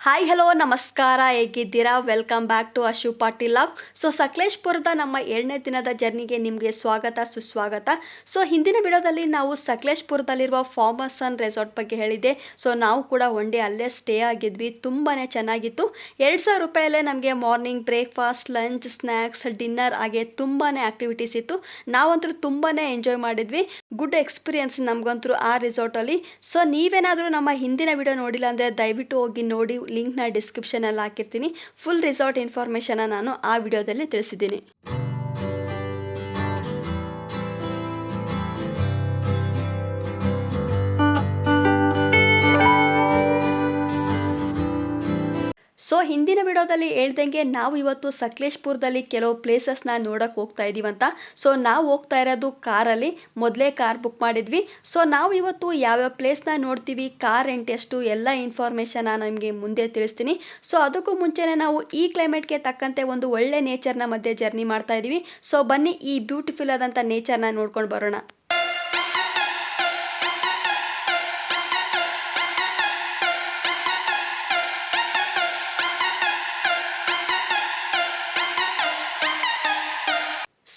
Hi hello ನಮಸ್ಕಾರ, ಹೇಗಿದ್ದೀರಾ? Welcome back to Ashu Patil log. So ಸಕಲೇಶ್ಪುರದ ನಮ್ಮ 2ನೇ ದಿನದ ಜರ್ನಿಗೆ ನಿಮಗೆ ಸ್ವಾಗತ ಸುಸ್ವಾಗತ. ಸೊ ಹಿಂದಿನ ವಿಡಿಯೋದಲ್ಲಿ ನಾವು ಸಕಲೇಶ್ಪುರದಲ್ಲಿರುವ ಫಾರ್ಮಸ್ ಸನ್ ರೆಸಾರ್ಟ್ ಬಗ್ಗೆ ಹೇಳಿದ್ದೆ. ಸೊ ನಾವು ಕೂಡ ಒನ್ ಡೇ ಅಲ್ಲೇ ಸ್ಟೇ ಆಗಿದ್ವಿ. ತುಂಬಾ ಚೆನ್ನಾಗಿತ್ತು. 2,000 ರೂಪಾಯಲ್ಲೇ ನಮಗೆ morning breakfast, lunch, snacks, dinner ಹಾಗೆ ತುಂಬಾ ಆ್ಯಕ್ಟಿವಿಟೀಸ್ ಇತ್ತು. ನಾವಂತೂ ತುಂಬಾ ಎಂಜಾಯ್ ಮಾಡಿದ್ವಿ. ಗುಡ್ ಎಕ್ಸ್ಪೀರಿಯನ್ಸ್ ನಮಗಂತೂ ಆ ರೆಸಾರ್ಟಲ್ಲಿ. ಸೊ ನೀವೇನಾದರೂ ನಮ್ಮ ಹಿಂದಿನ ವಿಡಿಯೋ ನೋಡಿಲ್ಲ ಅಂದರೆ ದಯವಿಟ್ಟು ಹೋಗಿ ನೋಡಿ. ಲಿಂಕ್ನ ಡಿಸ್ಕ್ರಿಪ್ಷನಲ್ಲಿ ಹಾಕಿರ್ತೀನಿ. ಫುಲ್ ರೆಸಾರ್ಟ್ ಇನ್ಫಾರ್ಮೇಷನ್ ನಾನು ಆ ವಿಡಿಯೋದಲ್ಲಿ ತಿಳಿಸಿದ್ದೀನಿ. ಸೊ ಹಿಂದಿನ ವಿಡಿಯೋದಲ್ಲಿ ಹೇಳ್ದಂಗೆ ನಾವು ಇವತ್ತು ಸಕಲೇಶ್ಪುರದಲ್ಲಿ ಕೆಲವು ಪ್ಲೇಸಸ್ನ ನೋಡೋಕೆ ಹೋಗ್ತಾ ಇದ್ದೀವಂತ. ಸೊ ನಾವು ಹೋಗ್ತಾ ಇರೋದು ಕಾರಲ್ಲಿ. ಮೊದಲೇ ಕಾರ್ ಬುಕ್ ಮಾಡಿದ್ವಿ. ಸೊ ನಾವು ಇವತ್ತು ಯಾವ್ಯಾವ ಪ್ಲೇಸ್ನ ನೋಡ್ತೀವಿ, ಕಾರ್ ರೆಂಟ್ ಎಷ್ಟು, ಎಲ್ಲ ಇನ್ಫಾರ್ಮೇಷನ್ ನಿಮಗೆ ಮುಂದೆ ತಿಳಿಸ್ತೀನಿ. ಸೊ ಅದಕ್ಕೂ ಮುಂಚೆನೇ ನಾವು ಈ ಕ್ಲೈಮೇಟ್ಗೆ ತಕ್ಕಂತೆ ಒಂದು ಒಳ್ಳೆ ನೇಚರ್ನ ಮಧ್ಯೆ ಜರ್ನಿ ಮಾಡ್ತಾ ಇದ್ದೀವಿ. ಸೊ ಬನ್ನಿ ಈ ಬ್ಯೂಟಿಫುಲ್ ಆದಂಥ ನೇಚರ್ನ ನೋಡ್ಕೊಂಡು ಬರೋಣ.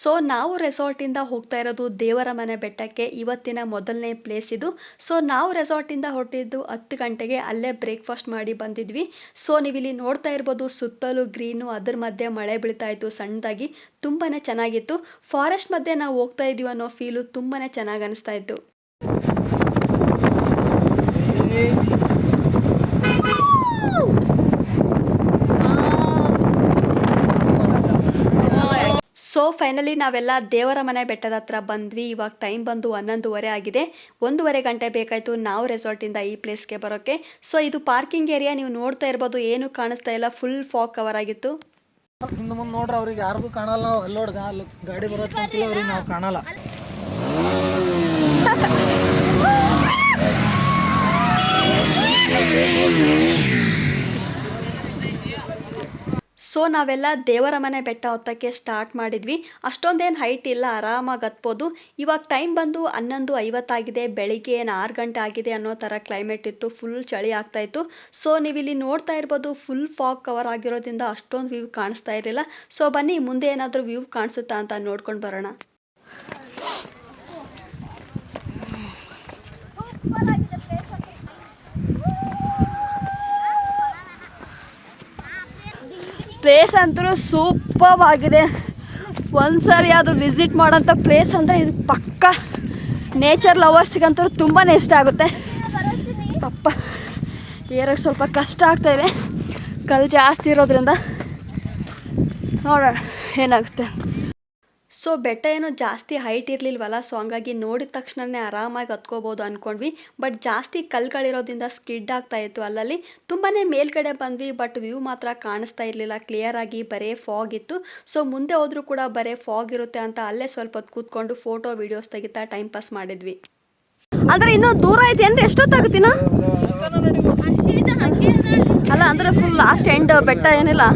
ಸೊ ನಾವು ರೆಸಾರ್ಟಿಂದ ಹೋಗ್ತಾ ಇರೋದು ದೇವರ ಮನೆ ಬೆಟ್ಟಕ್ಕೆ. ಇವತ್ತಿನ ಮೊದಲನೇ ಪ್ಲೇಸ್ ಇದು. ಸೊ ನಾವು ರೆಸಾರ್ಟಿಂದ ಹೊರಟಿದ್ದು 10 ಗಂಟೆಗೆ. ಅಲ್ಲೇ ಬ್ರೇಕ್ಫಾಸ್ಟ್ ಮಾಡಿ ಬಂದಿದ್ವಿ. ಸೊ ನೀವಿಲ್ಲಿ ನೋಡ್ತಾ ಇರ್ಬೋದು, ಸುತ್ತಲೂ ಗ್ರೀನು, ಅದ್ರ ಮಧ್ಯೆ ಮಳೆ ಬೀಳ್ತಾ ಇತ್ತು ಸಣ್ಣದಾಗಿ. ತುಂಬಾ ಚೆನ್ನಾಗಿತ್ತು. ಫಾರೆಸ್ಟ್ ಮಧ್ಯೆ ನಾವು ಹೋಗ್ತಾ ಇದೀವಿ ಅನ್ನೋ ಫೀಲು ತುಂಬಾ ಚೆನ್ನಾಗಿ ಅನಿಸ್ತಾ ಇತ್ತು. ಸೊ ಫೈನಲಿ ನಾವೆಲ್ಲ ದೇವರ ಮನೆ ಬೆಟ್ಟದ ಹತ್ರ ಬಂದ್ವಿ. ಇವಾಗ ಟೈಮ್ ಬಂದು 11:30 ಆಗಿದೆ. 1:30 ಗಂಟೆ ಬೇಕಾಯಿತು ನಾವು ರೆಸಾರ್ಟಿಂದ ಈ ಪ್ಲೇಸ್ಗೆ ಬರೋಕ್ಕೆ. ಸೊ ಇದು ಪಾರ್ಕಿಂಗ್ ಏರಿಯಾ. ನೀವು ನೋಡ್ತಾ ಇರ್ಬೋದು, ಏನು ಕಾಣಿಸ್ತಾ ಇಲ್ಲ, ಫುಲ್ ಫಾಗ್ ಕವರ್ ಆಗಿತ್ತು. ಹಿಂದೆ ಮುಂದೆ ನೋಡ್ರಿ, ಅವ್ರಿಗೆ ಯಾರಿಗೂ ಕಾಣಲ್ಲ. ಅಲ್ಲೋಡ್ ಗಾಡಿ ಬರೋದು ಅವ್ರಿಗೆ ನಾವು ಕಾಣಲ್ಲ. ಸೊ ನಾವೆಲ್ಲ ದೇವರ ಮನೆ ಬೆಟ್ಟ ಹತ್ತಕ್ಕೆ ಸ್ಟಾರ್ಟ್ ಮಾಡಿದ್ವಿ. ಅಷ್ಟೊಂದೇನು ಹೈಟ್ ಇಲ್ಲ, ಆರಾಮಾಗಿ ಹತ್ಬೋದು. ಇವಾಗ ಟೈಮ್ ಬಂದು 11:50 ಆಗಿದೆ. ಬೆಳಿಗ್ಗೆ ಏನು 6 ಗಂಟೆ ಆಗಿದೆ ಅನ್ನೋ ಥರ ಕ್ಲೈಮೇಟ್ ಇತ್ತು. ಫುಲ್ ಚಳಿ ಆಗ್ತಾಯಿತ್ತು. ಸೊ ನೀವಿಲ್ಲಿ ನೋಡ್ತಾ ಇರ್ಬೋದು, ಫುಲ್ ಫಾಗ್ ಕವರ್ ಆಗಿರೋದ್ರಿಂದ ಅಷ್ಟೊಂದು ವ್ಯೂ ಕಾಣಿಸ್ತಾ ಇರಲಿಲ್ಲ. ಸೊ ಬನ್ನಿ ಮುಂದೆ ಏನಾದರೂ ವ್ಯೂ ಕಾಣಿಸುತ್ತಾ ಅಂತ ನೋಡ್ಕೊಂಡು ಬರೋಣ. ಪ್ಲೇಸ್ ಅಂತೂ ಸೂಪರ್ ಆಗಿದೆ. ಒಂದ್ಸರಿ ಅದು ವಿಸಿಟ್ ಮಾಡೋಂಥ ಪ್ಲೇಸ್ ಅಂದರೆ ಇದು ಪಕ್ಕ. ನೇಚರ್ ಲವರ್ಸಿಗಂತೂ ತುಂಬಾ ಇಷ್ಟ ಆಗುತ್ತೆ. ಅಪ್ಪ ಏರೋಕ್ಕೆ ಸ್ವಲ್ಪ ಕಷ್ಟ ಆಗ್ತಾಯಿದೆ, ಕಲ್ಲು ಜಾಸ್ತಿ ಇರೋದ್ರಿಂದ. ನೋಡೋಣ ಏನಾಗುತ್ತೆ. ಸೊ ಬೆಟ್ಟ ಏನೋ ಜಾಸ್ತಿ ಹೈಟ್ ಇರಲಿಲ್ವಲ್ಲ, ಸೊ ಹಂಗಾಗಿ ನೋಡಿದ ತಕ್ಷಣವೇ ಆರಾಮಾಗಿ ಹತ್ಕೋಬೋದು ಅಂದ್ಕೊಂಡ್ವಿ. ಬಟ್ ಜಾಸ್ತಿ ಕಲ್ಗಳಿರೋದ್ರಿಂದ ಸ್ಕಿಡ್ ಆಗ್ತಾಯಿತ್ತು ಅಲ್ಲಲ್ಲಿ. ತುಂಬಾ ಮೇಲ್ಗಡೆ ಬಂದ್ವಿ, ಬಟ್ ವ್ಯೂ ಮಾತ್ರ ಕಾಣಿಸ್ತಾ ಇರಲಿಲ್ಲ ಕ್ಲಿಯರಾಗಿ. ಬರೀ ಫಾಗ್ ಇತ್ತು. ಸೊ ಮುಂದೆ ಹೋದರೂ ಕೂಡ ಬರೀ ಫಾಗ್ ಇರುತ್ತೆ ಅಂತ ಅಲ್ಲೇ ಸ್ವಲ್ಪ ಹೊತ್ತು ಕೂತ್ಕೊಂಡು ಫೋಟೋ ವೀಡಿಯೋಸ್ ತೆಗಿತಾ ಟೈಮ್ ಪಾಸ್ ಮಾಡಿದ್ವಿ. ಅಂದರೆ ಇನ್ನೂ ದೂರ ಐತಿ ಅಂದರೆ ಎಷ್ಟೊತ್ತಾಗುತ್ತಿನ? ಅಲ್ಲ ಅಂದರೆ ಫುಲ್ ಲಾಸ್ಟ್ ಎಂಡ್ ಬೆಟ್ಟ ಏನಿಲ್ಲ.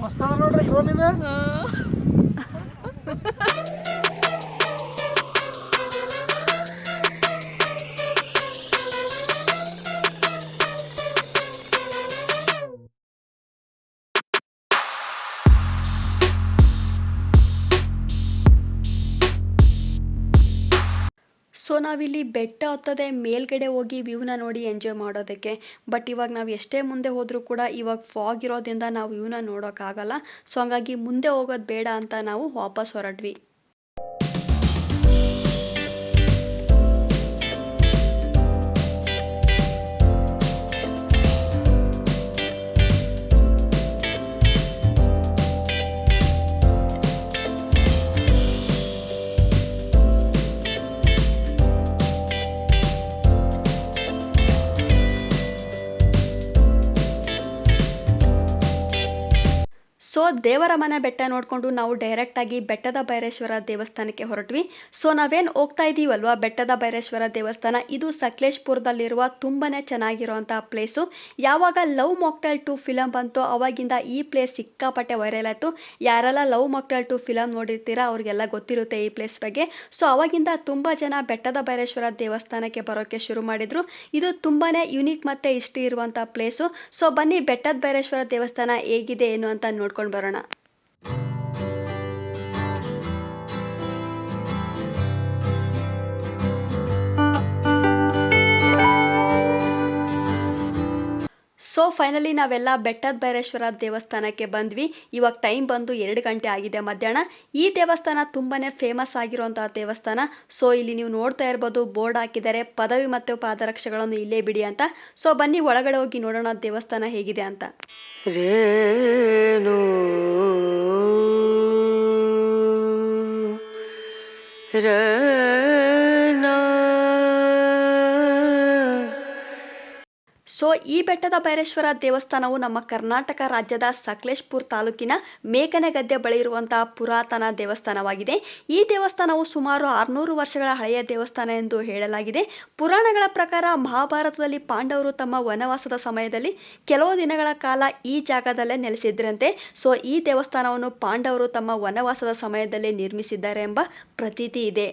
ಮಸ್ತ್ ಅದ ನೋಡ್ರಿ ಡ್ರೋನ್ ಇದೆ. ಸೊ ನಾವಿಲ್ಲಿ ಬೆಟ್ಟ ಹತ್ತದೆ ಮೇಲ್ಗಡೆ ಹೋಗಿ ವ್ಯೂನ ನೋಡಿ ಎಂಜಾಯ್ ಮಾಡೋದಕ್ಕೆ. ಬಟ್ ಇವಾಗ ನಾವು ಎಷ್ಟೇ ಮುಂದೆ ಹೋದರೂ ಕೂಡ ಇವಾಗ ಫಾಗ್ ಇರೋದ್ರಿಂದ ನಾವು ವ್ಯೂನ ನೋಡೋಕ್ಕಾಗಲ್ಲ. ಸೊ ಹಂಗಾಗಿ ಮುಂದೆ ಹೋಗೋದು ಬೇಡ ಅಂತ ನಾವು ವಾಪಸ್ ಹೊರಟ್ವಿ. ಸೊ ದೇವರ ಮನೆ ಬೆಟ್ಟ ನೋಡಿಕೊಂಡು ನಾವು ಡೈರೆಕ್ಟಾಗಿ ಬೆಟ್ಟದ ಭೈರೇಶ್ವರ ದೇವಸ್ಥಾನಕ್ಕೆ ಹೊರಟ್ವಿ. ಸೊ ನಾವೇನು ಹೋಗ್ತಾ ಇದ್ದೀವಲ್ವ ಬೆಟ್ಟದ ಭೈರೇಶ್ವರ ದೇವಸ್ಥಾನ, ಇದು ಸಕಲೇಶ್ಪುರದಲ್ಲಿರುವ ತುಂಬಾ ಚೆನ್ನಾಗಿರೋಂಥ ಪ್ಲೇಸು. ಯಾವಾಗ ಲವ್ ಮಾಕ್ಟೈಲ್ 2 ಫಿಲಮ್ ಬಂತು ಅವಾಗಿಂದ ಈ ಪ್ಲೇಸ್ ಸಿಕ್ಕಾಪಟ್ಟೆ ವೈರಲ್ ಆಯಿತು. ಯಾರೆಲ್ಲ ಲವ್ ಮಾಕ್ಟೈಲ್ 2 ಫಿಲಮ್ ನೋಡಿರ್ತೀರಾ ಅವ್ರಿಗೆಲ್ಲ ಗೊತ್ತಿರುತ್ತೆ ಈ ಪ್ಲೇಸ್ ಬಗ್ಗೆ. ಸೊ ಅವಾಗಿಂದ ತುಂಬ ಜನ ಬೆಟ್ಟದ ಭೈರೇಶ್ವರ ದೇವಸ್ಥಾನಕ್ಕೆ ಬರೋಕ್ಕೆ ಶುರು ಮಾಡಿದರು. ಇದು ತುಂಬಾ ಯುನೀಕ್ ಮತ್ತು ಹಿಸ್ಟ್ರಿ ಇರುವಂಥ ಪ್ಲೇಸು. ಸೊ ಬನ್ನಿ ಬೆಟ್ಟದ ಭೈರೇಶ್ವರ ದೇವಸ್ಥಾನ ಹೇಗಿದೆ ಏನು ಅಂತ ನೋಡ್ಕೊಂಡು ಬರೋಣ. ಸೊ ಫೈನಲಿ ನಾವೆಲ್ಲ ಬೆಟ್ಟದ ಭೈರೇಶ್ವರ ದೇವಸ್ಥಾನಕ್ಕೆ ಬಂದ್ವಿ. ಇವಾಗ ಟೈಮ್ ಬಂದು 2 ಗಂಟೆ ಆಗಿದೆ ಮಧ್ಯಾಹ್ನ. ಈ ದೇವಸ್ಥಾನ ತುಂಬಾ ಫೇಮಸ್ ಆಗಿರುವಂಥ ದೇವಸ್ಥಾನ. ಸೊ ಇಲ್ಲಿ ನೀವು ನೋಡ್ತಾ ಇರ್ಬೋದು ಬೋರ್ಡ್ ಹಾಕಿದ್ದಾರೆ, ಪದವಿ ಮತ್ತು ಪಾದರಕ್ಷೆಗಳನ್ನು ಇಲ್ಲೇ ಬಿಡಿ ಅಂತ. ಸೊ ಬನ್ನಿ ಒಳಗಡೆ ಹೋಗಿ ನೋಡೋಣ ದೇವಸ್ಥಾನ ಹೇಗಿದೆ ಅಂತ. ರೇನು ಸೊ ಈ ಬೆಟ್ಟದ ಭೈರೇಶ್ವರ ದೇವಸ್ಥಾನವು ನಮ್ಮ ಕರ್ನಾಟಕ ರಾಜ್ಯದ ಸಕಲೇಶ್ಪುರ ತಾಲೂಕಿನ ಮೇಕನೆಗದ್ದೆ ಬಳಿ ಇರುವಂತಹ ಪುರಾತನ ದೇವಸ್ಥಾನವಾಗಿದೆ. ಈ ದೇವಸ್ಥಾನವು ಸುಮಾರು 600 ವರ್ಷಗಳ ಹಳೆಯ ದೇವಸ್ಥಾನ ಎಂದು ಹೇಳಲಾಗಿದೆ. ಪುರಾಣಗಳ ಪ್ರಕಾರ ಮಹಾಭಾರತದಲ್ಲಿ ಪಾಂಡವರು ತಮ್ಮ ವನವಾಸದ ಸಮಯದಲ್ಲಿ ಕೆಲವು ದಿನಗಳ ಕಾಲ ಈ ಜಾಗದಲ್ಲೇ ನೆಲೆಸಿದ್ರಂತೆ. ಸೊ ಈ ದೇವಸ್ಥಾನವನ್ನು ಪಾಂಡವರು ತಮ್ಮ ವನವಾಸದ ಸಮಯದಲ್ಲೇ ನಿರ್ಮಿಸಿದ್ದಾರೆ ಎಂಬ ಪ್ರತೀತಿ ಇದೆ.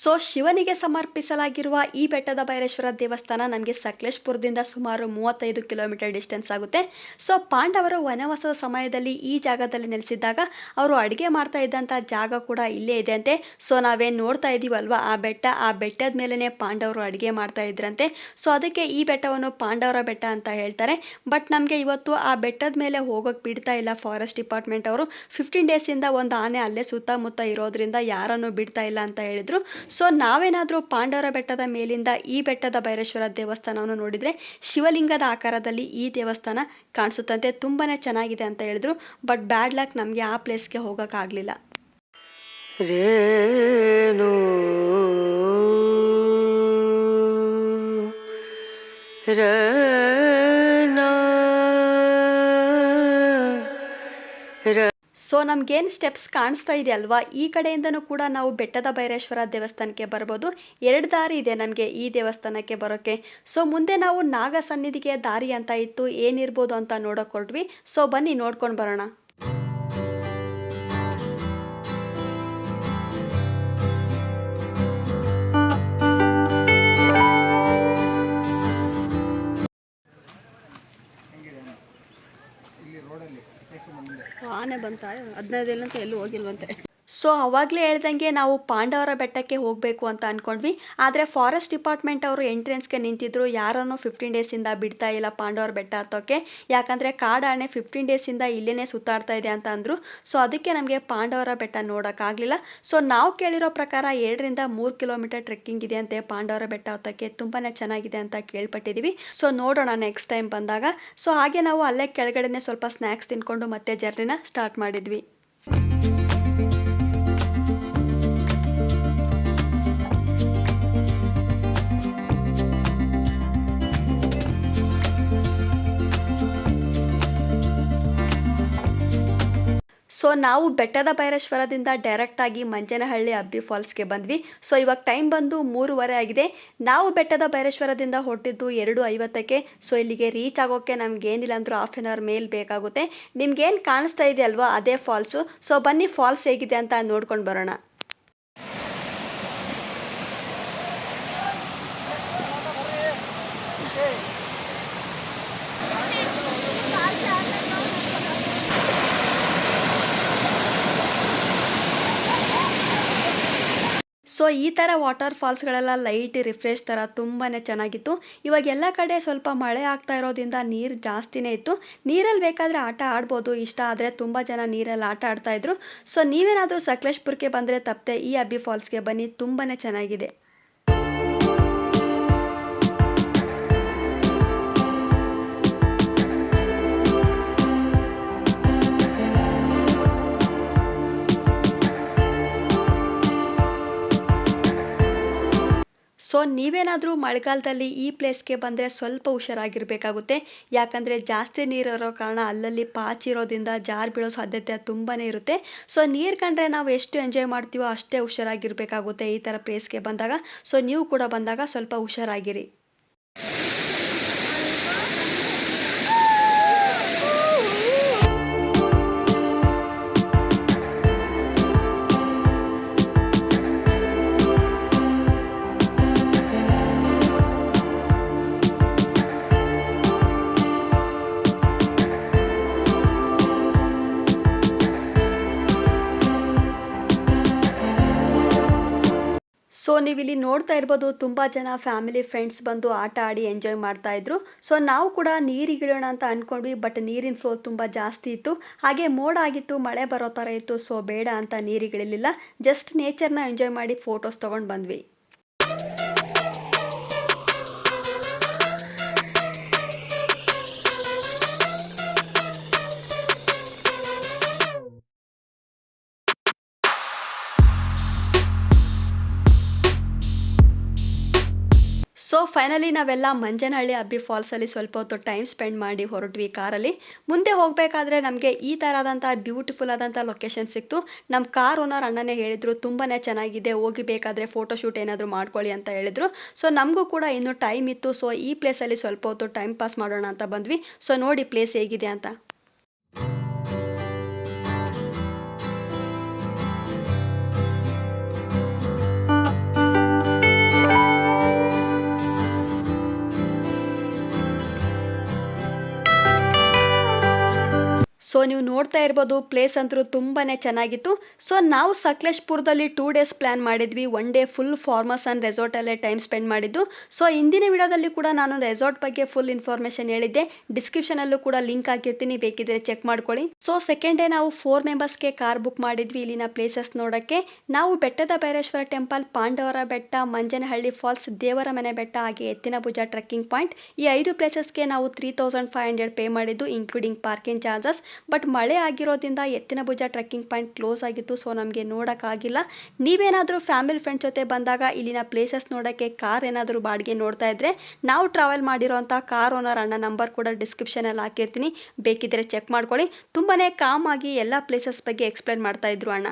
ಸೊ ಶಿವನಿಗೆ ಸಮರ್ಪಿಸಲಾಗಿರುವ ಈ ಬೆಟ್ಟದ ಭೈರೇಶ್ವರ ದೇವಸ್ಥಾನ ನಮಗೆ ಸಕಲೇಶ್ಪುರದಿಂದ ಸುಮಾರು 35 ಕಿಲೋಮೀಟರ್ ಡಿಸ್ಟೆನ್ಸ್ ಆಗುತ್ತೆ. ಸೊ ಪಾಂಡವರು ವನವಾಸದ ಸಮಯದಲ್ಲಿ ಈ ಜಾಗದಲ್ಲಿ ನೆಲೆಸಿದ್ದಾಗ ಅವರು ಅಡುಗೆ ಮಾಡ್ತಾ ಇದ್ದಂಥ ಜಾಗ ಕೂಡ ಇಲ್ಲೇ ಇದೆ ಅಂತೆ. ಸೊ ನಾವೇನು ನೋಡ್ತಾ ಇದ್ದೀವಲ್ವ ಆ ಬೆಟ್ಟದ ಮೇಲೇ ಪಾಂಡವರು ಅಡುಗೆ ಮಾಡ್ತಾ ಇದ್ರಂತೆ. ಸೊ ಅದಕ್ಕೆ ಈ ಬೆಟ್ಟವನ್ನು ಪಾಂಡವರ ಬೆಟ್ಟ ಅಂತ ಹೇಳ್ತಾರೆ. ಬಟ್ ನಮಗೆ ಇವತ್ತು ಆ ಬೆಟ್ಟದ ಮೇಲೆ ಹೋಗೋಕ್ಕೆ ಬಿಡ್ತಾ ಇಲ್ಲ ಫಾರೆಸ್ಟ್ ಡಿಪಾರ್ಟ್ಮೆಂಟ್ ಅವರು. 15 ಡೇಸಿಂದ ಒಂದು ಆನೆ ಅಲ್ಲೇ ಸುತ್ತಮುತ್ತ ಇರೋದ್ರಿಂದ ಯಾರನ್ನು ಬಿಡ್ತಾ ಇಲ್ಲ ಅಂತ ಹೇಳಿದರು. ಸೊ ನಾವೇನಾದರೂ ಪಾಂಡವರ ಬೆಟ್ಟದ ಮೇಲಿಂದ ಈ ಬೆಟ್ಟದ ಭೈರೇಶ್ವರ ದೇವಸ್ಥಾನವನ್ನು ನೋಡಿದರೆ ಶಿವಲಿಂಗದ ಆಕಾರದಲ್ಲಿ ಈ ದೇವಸ್ಥಾನ ಕಾಣಿಸುತ್ತಂತೆ. ತುಂಬಾ ಚೆನ್ನಾಗಿದೆ ಅಂತ ಹೇಳಿದ್ರು. ಬಟ್ ಬ್ಯಾಡ್ ಲಕ್, ನಮಗೆ ಆ ಪ್ಲೇಸ್ಗೆ ಹೋಗೋಕ್ಕಾಗಲಿಲ್ಲ. ರೇನು ಸೊ ನಮಗೇನು ಸ್ಟೆಪ್ಸ್ ಕಾಣಿಸ್ತಾ ಇದೆ ಅಲ್ವಾ, ಈ ಕಡೆಯಿಂದನೂ ಕೂಡ ನಾವು ಬೆಟ್ಟದ ಭೈರೇಶ್ವರ ದೇವಸ್ಥಾನಕ್ಕೆ ಬರ್ಬೋದು. 2 ದಾರಿ ಇದೆ ನಮಗೆ ಈ ದೇವಸ್ಥಾನಕ್ಕೆ ಬರೋಕ್ಕೆ. ಸೊ ಮುಂದೆ ನಾವು ನಾಗ ಸನ್ನಿಧಿಗೆ ದಾರಿ ಅಂತ ಇತ್ತು, ಏನಿರ್ಬೋದು ಅಂತ ನೋಡೋಕೆ ಹೊರಟ್ವಿ. ಸೊ ಬನ್ನಿ ನೋಡ್ಕೊಂಡು ಬರೋಣ. ಆನೆ ಬಂತ 15 ಅಂತ ಎಲ್ಲೂ ಹೋಗಿಲ್ವಂತೆ. ಸೊ ಅವಾಗಲೇ ಹೇಳ್ದಂಗೆ ನಾವು ಪಾಂಡವರ ಬೆಟ್ಟಕ್ಕೆ ಹೋಗಬೇಕು ಅಂತ ಅಂದ್ಕೊಂಡ್ವಿ. ಆದರೆ ಫಾರೆಸ್ಟ್ ಡಿಪಾರ್ಟ್ಮೆಂಟ್ ಅವರು ಎಂಟ್ರೆನ್ಸ್ಗೆ ನಿಂತಿದ್ರು. ಯಾರನ್ನು 15 ಡೇಸಿಂದ ಬಿಡ್ತಾ ಇಲ್ಲ ಪಾಂಡವರ ಬೆಟ್ಟ ಹತ್ತೋಕ್ಕೆ. ಯಾಕಂದರೆ ಕಾಡಾನೆ 15 ಡೇಸಿಂದ ಇಲ್ಲೇ ಸುತ್ತಾಡ್ತಾ ಇದೆ ಅಂತ ಅಂದರು. ಸೊ ಅದಕ್ಕೆ ನಮಗೆ ಪಾಂಡವರ ಬೆಟ್ಟ ನೋಡೋಕ್ಕಾಗಲಿಲ್ಲ. ಸೊ ನಾವು ಕೇಳಿರೋ ಪ್ರಕಾರ 2 ರಿಂದ 3 ಕಿಲೋಮೀಟರ್ ಟ್ರೆಕ್ಕಿಂಗ್ ಇದೆ ಅಂತೆ ಪಾಂಡವರ ಬೆಟ್ಟ ಹತ್ತೋಕ್ಕೆ. ತುಂಬಾ ಚೆನ್ನಾಗಿದೆ ಅಂತ ಕೇಳ್ಪಟ್ಟಿದ್ದೀವಿ. ಸೊ ನೋಡೋಣ ನೆಕ್ಸ್ಟ್ ಟೈಮ್ ಬಂದಾಗ. ಸೊ ಹಾಗೆ ನಾವು ಅಲ್ಲೇ ಕೆಳಗಡೆನೆ ಸ್ವಲ್ಪ ಸ್ನ್ಯಾಕ್ಸ್ ತಿನ್ಕೊಂಡು ಮತ್ತೆ ಜರ್ನಿನ ಸ್ಟಾರ್ಟ್ ಮಾಡಿದ್ವಿ. ಸೊ ನಾವು ಬೆಟ್ಟದ ಭೈರೇಶ್ವರದಿಂದ ಡೈರೆಕ್ಟಾಗಿ ಮಂಚನಹಳ್ಳಿ ಅಬ್ಬಿ ಫಾಲ್ಸ್ಗೆ ಬಂದ್ವಿ. ಸೊ ಇವಾಗ ಟೈಮ್ ಬಂದು 3:30 ಆಗಿದೆ. ನಾವು ಬೆಟ್ಟದ ಭೈರೇಶ್ವರದಿಂದ ಹೊರಟಿದ್ದು 2:50ಕ್ಕೆ. ಸೊ ಇಲ್ಲಿಗೆ ರೀಚ್ ಆಗೋಕ್ಕೆ ನಮಗೇನಿಲ್ಲ ಅಂದರೂ 1/2 an hour ಮೇಲೆ ಬೇಕಾಗುತ್ತೆ. ನಿಮ್ಗೇನು ಕಾಣಿಸ್ತಾ ಇದೆ ಅಲ್ವಾ ಅದೇ ಫಾಲ್ಸು. ಸೊ ಬನ್ನಿ ಫಾಲ್ಸ್ ಹೇಗಿದೆ ಅಂತ ನೋಡ್ಕೊಂಡು ಬರೋಣ. ಸೊ ಈ ಥರ ವಾಟರ್ ಫಾಲ್ಸ್ಗಳೆಲ್ಲ ಲೈಟ್ ರಿಫ್ರೆಶ್ ಥರ ತುಂಬಾ ಚೆನ್ನಾಗಿತ್ತು. ಇವಾಗ ಎಲ್ಲ ಕಡೆ ಸ್ವಲ್ಪ ಮಳೆ ಆಗ್ತಾ ಇರೋದ್ರಿಂದ ನೀರು ಜಾಸ್ತಿನೇ ಇತ್ತು. ನೀರಲ್ಲಿ ಬೇಕಾದರೆ ಆಟ ಆಡ್ಬೋದು, ಇಷ್ಟ ಆದರೆ ತುಂಬ ಜನ ನೀರಲ್ಲಿ ಆಟ ಆಡ್ತಾಯಿದ್ರು. ಸೊ ನೀವೇನಾದರೂ ಸಕಲೇಶ್ಪುರಕ್ಕೆ ಬಂದರೆ ತಪ್ಪದೆ ಈ ಅಬ್ಬಿ ಫಾಲ್ಸ್ಗೆ ಬನ್ನಿ, ತುಂಬಾ ಚೆನ್ನಾಗಿದೆ. ಸೊ ನೀವೇನಾದರೂ ಮಳೆಗಾಲದಲ್ಲಿ ಈ ಪ್ಲೇಸ್ಗೆ ಬಂದರೆ ಸ್ವಲ್ಪ ಹುಷಾರಾಗಿರಬೇಕಾಗುತ್ತೆ. ಯಾಕಂದರೆ ಜಾಸ್ತಿ ನೀರಿರೋ ಕಾರಣ ಅಲ್ಲಲ್ಲಿ ಪಾಚಿರೋದ್ರಿಂದ ಜಾರು ಬೀಳೋ ಸಾಧ್ಯತೆ ತುಂಬಾ ಇರುತ್ತೆ. ಸೊ ನೀರು ಕಂಡ್ರೆ ನಾವು ಎಷ್ಟು ಎಂಜಾಯ್ ಮಾಡ್ತೀವೋ ಅಷ್ಟೇ ಹುಷಾರಾಗಿರಬೇಕಾಗುತ್ತೆ ಈ ಥರ ಪ್ಲೇಸ್ಗೆ ಬಂದಾಗ. ಸೊ ನೀವು ಕೂಡ ಬಂದಾಗ ಸ್ವಲ್ಪ ಹುಷಾರಾಗಿರಿ. ಸೊ ನೀವು ಇಲ್ಲಿ ನೋಡ್ತಾ ಇರ್ಬೋದು, ತುಂಬ ಜನ ಫ್ಯಾಮಿಲಿ ಫ್ರೆಂಡ್ಸ್ ಬಂದು ಆಟ ಆಡಿ ಎಂಜಾಯ್ ಮಾಡ್ತಾಯಿದ್ರು. ಸೊ ನಾವು ಕೂಡ ನೀರಿಗಿಳಿಯೋಣ ಅಂತ ಅಂದ್ಕೊಂಡ್ವಿ, ಬಟ್ ನೀರಿನ ಫ್ಲೋ ತುಂಬ ಜಾಸ್ತಿ ಇತ್ತು. ಹಾಗೆ ಮೋಡ ಆಗಿತ್ತು, ಮಳೆ ಬರೋ ಥರ ಇತ್ತು. ಸೊ ಬೇಡ ಅಂತ ನೀರಿಗಿಳಿಲಿಲ್ಲ, ಜಸ್ಟ್ ನೇಚರ್ನ ಎಂಜಾಯ್ ಮಾಡಿ ಫೋಟೋಸ್ ತೊಗೊಂಡು ಬಂದ್ವಿ. ಸೊ ಫೈನಲಿ ನಾವೆಲ್ಲ ಮಂಜನಹಳ್ಳಿ ಅಬ್ಬಿ ಫಾಲ್ಸಲ್ಲಿ ಸ್ವಲ್ಪ ಹೊತ್ತು ಟೈಮ್ ಸ್ಪೆಂಡ್ ಮಾಡಿ ಹೊರಟ್ವಿ ಕಾರಲ್ಲಿ. ಮುಂದೆ ಹೋಗಬೇಕಾದ್ರೆ ನಮಗೆ ಈ ಥರದಂಥ ಬ್ಯೂಟಿಫುಲ್ ಆದಂಥ ಲೊಕೇಶನ್ ಸಿಕ್ತು. ನಮ್ಮ ಕಾರ್ ಓನರ್ ಅಣ್ಣನೇ ಹೇಳಿದರು, ತುಂಬಾ ಚೆನ್ನಾಗಿದೆ, ಹೋಗಿ ಬೇಕಾದರೆ ಫೋಟೋಶೂಟ್ ಏನಾದರೂ ಮಾಡ್ಕೊಳ್ಳಿ ಅಂತ ಹೇಳಿದರು. ಸೊ ನಮಗೂ ಕೂಡ ಇನ್ನೂ ಟೈಮ್ ಇತ್ತು. ಸೊ ಈ ಪ್ಲೇಸಲ್ಲಿ ಸ್ವಲ್ಪ ಹೊತ್ತು ಟೈಮ್ ಪಾಸ್ ಮಾಡೋಣ ಅಂತ ಬಂದ್ವಿ. ಸೊ ನೋಡಿ ಪ್ಲೇಸ್ ಹೇಗಿದೆ ಅಂತ. ಸೊ ನೀವು ನೋಡ್ತಾ ಇರ್ಬೋದು, ಪ್ಲೇಸ್ ಅಂತೂ ತುಂಬಾ ಚೆನ್ನಾಗಿತ್ತು. ಸೊ ನಾವು ಸಕಲೇಶ್ಪುರದಲ್ಲಿ 2 ಡೇಸ್ ಪ್ಲ್ಯಾನ್ ಮಾಡಿದ್ವಿ. 1 ಡೇ ಫುಲ್ ಫಾರ್ಮಸ್ ಆ್ಯಂಡ್ ರೆಸಾರ್ಟಲ್ಲೇ ಟೈಮ್ ಸ್ಪೆಂಡ್ ಮಾಡಿದ್ದು. ಸೊ ಇಂದಿನ ವಿಡಿಯೋದಲ್ಲಿ ಕೂಡ ನಾನು ರೆಸಾರ್ಟ್ ಬಗ್ಗೆ ಫುಲ್ ಇನ್ಫಾರ್ಮೇಷನ್ ಹೇಳಿದ್ದೆ. ಡಿಸ್ಕ್ರಿಪ್ಷನಲ್ಲೂ ಕೂಡ ಲಿಂಕ್ ಹಾಕಿರ್ತೀನಿ, ಬೇಕಿದ್ರೆ ಚೆಕ್ ಮಾಡ್ಕೊಳ್ಳಿ. ಸೊ ಸೆಕೆಂಡ್ ಡೇ ನಾವು 4 ಮೆಂಬರ್ಸ್ಗೆ ಕಾರ್ ಬುಕ್ ಮಾಡಿದ್ವಿ ಇಲ್ಲಿನ ಪ್ಲೇಸಸ್ ನೋಡೋಕ್ಕೆ. ನಾವು ಬೆಟ್ಟದ ಭೈರೇಶ್ವರ ಟೆಂಪಲ್, ಪಾಂಡವರ ಬೆಟ್ಟ, ಮಂಜನಹಳ್ಳಿ ಫಾಲ್ಸ್, ದೇವರ ಮನೆ ಬೆಟ್ಟ, ಹಾಗೆ ಎತ್ತಿನಭುಜ ಟ್ರೆಕ್ಕಿಂಗ್ ಪಾಯಿಂಟ್, ಈ 5 ಪ್ಲೇಸಸ್ಗೆ ನಾವು 3500 ಪೇ ಮಾಡಿದ್ದು, ಇನ್ಕ್ಲೂಡಿಂಗ್ ಪಾರ್ಕಿಂಗ್ ಚಾರ್ಜಸ್. ಬಟ್ ಮಳೆ ಆಗಿರೋದ್ರಿಂದ ಎತ್ತಿನಭುಜ ಟ್ರೆಕ್ಕಿಂಗ್ ಪಾಯಿಂಟ್ ಕ್ಲೋಸ್ ಆಗಿತ್ತು. ಸೊ ನಮಗೆ ನೋಡೋಕ್ಕಾಗಿಲ್ಲ. ನೀವೇನಾದರೂ ಫ್ಯಾಮಿಲಿ ಫ್ರೆಂಡ್ಸ್ ಜೊತೆ ಬಂದಾಗ ಇಲ್ಲಿನ ಪ್ಲೇಸಸ್ ನೋಡೋಕ್ಕೆ ಕಾರ್ ಏನಾದರೂ ಬಾಡಿಗೆ ನೋಡ್ತಾ ಇದ್ದರೆ, ನಾವು ಟ್ರಾವೆಲ್ ಮಾಡಿರೋಂಥ ಕಾರ್ ಓನರ್ ಅಣ್ಣ ನಂಬರ್ ಕೂಡ ಡಿಸ್ಕ್ರಿಪ್ಷನಲ್ಲಿ ಹಾಕಿರ್ತೀನಿ, ಬೇಕಿದ್ದರೆ ಚೆಕ್ ಮಾಡ್ಕೊಳ್ಳಿ. ತುಂಬಾ ಕಾಮ್ ಆಗಿ ಎಲ್ಲ ಪ್ಲೇಸಸ್ ಬಗ್ಗೆ ಎಕ್ಸ್ಪ್ಲೇನ್ ಮಾಡ್ತಾಯಿದ್ರು ಅಣ್ಣ.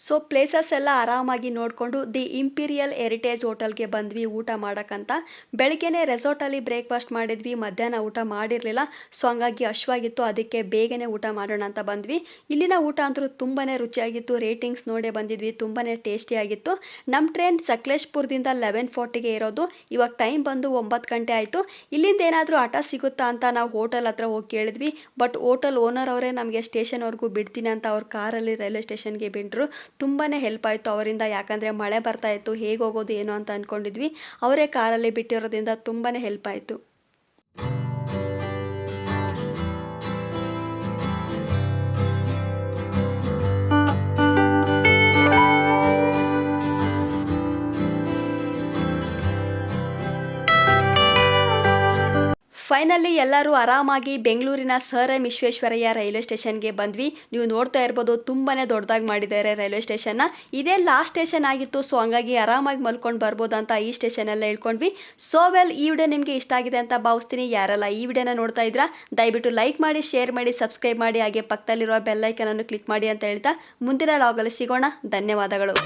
ಸೊ ಪ್ಲೇಸಸ್ ಎಲ್ಲ ಆರಾಮಾಗಿ ನೋಡಿಕೊಂಡು ದಿ ಇಂಪೀರಿಯಲ್ ಹೆರಿಟೇಜ್ ಹೋಟೆಲ್ಗೆ ಬಂದ್ವಿ ಊಟ ಮಾಡೋಕ್ಕಂತ. ಬೆಳಗ್ಗೆನೇ ರೆಸಾರ್ಟಲ್ಲಿ ಬ್ರೇಕ್ಫಾಸ್ಟ್ ಮಾಡಿದ್ವಿ, ಮಧ್ಯಾಹ್ನ ಊಟ ಮಾಡಿರಲಿಲ್ಲ. ಸೊ ಹಂಗಾಗಿ ಹಶ್ವಾಗಿತ್ತು, ಅದಕ್ಕೆ ಬೇಗನೆ ಊಟ ಮಾಡೋಣ ಅಂತ ಬಂದ್ವಿ. ಇಲ್ಲಿನ ಊಟ ಅಂತೂ ತುಂಬಾ ರುಚಿಯಾಗಿತ್ತು. ರೇಟಿಂಗ್ಸ್ ನೋಡೇ ಬಂದಿದ್ವಿ, ತುಂಬಾ ಟೇಸ್ಟಿಯಾಗಿತ್ತು. ನಮ್ಮ ಟ್ರೈನ್ ಸಕಲೇಶ್ಪುರದಿಂದ 11:40ಗೆ ಇರೋದು. ಇವಾಗ ಟೈಮ್ ಬಂದು 9 ಗಂಟೆ ಆಯಿತು. ಇಲ್ಲಿಂದ ಏನಾದರೂ ಆಟ ಸಿಗುತ್ತಾ ಅಂತ ನಾವು ಹೋಟೆಲ್ ಹತ್ರ ಹೋಗಿ ಕೇಳಿದ್ವಿ. ಬಟ್ ಹೋಟೆಲ್ ಓನರ್ ಅವರೇ ನಮಗೆ ಸ್ಟೇಷನ್ವರೆಗೂ ಬಿಡ್ತೀನಿ ಅಂತ ಅವ್ರ ಕಾರಲ್ಲಿ ರೈಲ್ವೆ ಸ್ಟೇಷನ್ಗೆ ಬಿಟ್ಟರು. ತುಂಬಾ ಹೆಲ್ಪ್ ಆಯಿತು ಅವರಿಂದ, ಯಾಕಂದರೆ ಮಳೆ ಬರ್ತಾ ಇತ್ತು, ಹೇಗೆ ಹೋಗೋದು ಏನೋ ಅಂತ ಅಂದ್ಕೊಂಡಿದ್ವಿ. ಅವರೇ ಕಾರಲ್ಲಿ ಬಿಟ್ಟಿರೋದ್ರಿಂದ ತುಂಬಾ ಹೆಲ್ಪ್ ಆಯಿತು. ಫೈನಲಿ ಎಲ್ಲರೂ ಆರಾಮಾಗಿ ಬೆಂಗಳೂರಿನ ಸರ್ ಎಂ ವಿಶ್ವೇಶ್ವರಯ್ಯ ರೈಲ್ವೆ ಸ್ಟೇಷನ್ಗೆ ಬಂದ್ವಿ. ನೀವು ನೋಡ್ತಾ ಇರ್ಬೋದು, ತುಂಬಾ ದೊಡ್ಡದಾಗಿ ಮಾಡಿದ್ದಾರೆ ರೈಲ್ವೆ ಸ್ಟೇಷನ್ನ. ಇದೇ ಲಾಸ್ಟ್ ಸ್ಟೇಷನ್ ಆಗಿತ್ತು. ಸೊ ಹಂಗಾಗಿ ಆರಾಮಾಗಿ ಮಲ್ಕೊಂಡು ಬರ್ಬೋದು ಅಂತ ಈ ಸ್ಟೇಷನೆಲ್ಲ ಹೇಳ್ಕೊಂಡ್ವಿ. ಸೊ ವೆಲ್, ಈ ವಿಡಿಯೋ ನಿಮಗೆ ಇಷ್ಟ ಆಗಿದೆ ಅಂತ ಭಾವಿಸ್ತೀನಿ. ಯಾರೆಲ್ಲ ಈ ವಿಡಿಯೋನ ನೋಡ್ತಾ ಇದ್ರಾ, ದಯವಿಟ್ಟು ಲೈಕ್ ಮಾಡಿ, ಶೇರ್ ಮಾಡಿ, ಸಬ್ಸ್ಕ್ರೈಬ್ ಮಾಡಿ, ಹಾಗೆ ಪಕ್ಕದಲ್ಲಿರುವ ಬೆಲ್ ಐಕನನ್ನು ಕ್ಲಿಕ್ ಮಾಡಿ ಅಂತ ಹೇಳ್ತಾ ಮುಂದಿನ ಲಾಗಲ್ಲಿ ಸಿಗೋಣ. ಧನ್ಯವಾದಗಳು.